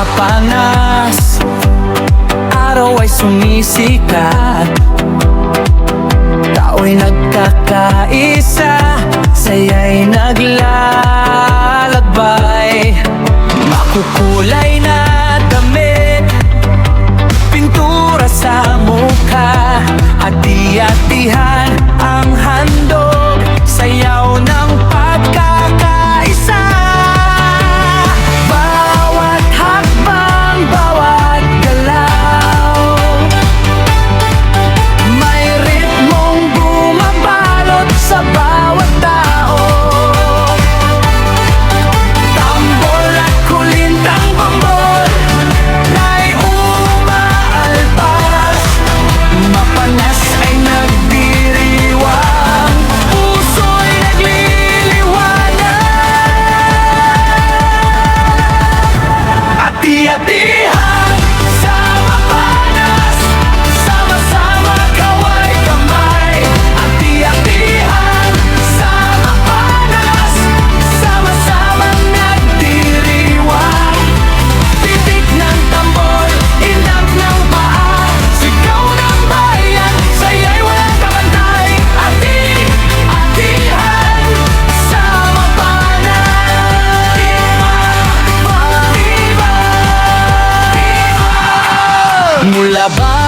mapanas, araw ay sumisikat, tao'y nagkakaisa, saya'y naglalakbay. Makukulay na damit, pintura sa mukha, hati-hatihan ang handog, sayaw ng pagkakaisa. Bawat hakbang, bawat galaw, may ritmong bumabalot sa bawat tao. Tambol at kulintang bambol ay umaalpas, mapanas ay nagdiriwang, puso'y nagliliwanag. Hati-hatihan sa mapanas, sama-sama kaway-kamay. Hati-hatihan sa mapanas, sama-samang nagdiriwang. Titik ng tambol, inang ng paa, sigaw ng bayan, saya'y walang kabantay. Hati-hatihan sa mapanas, iba, iba, iba. Mula ba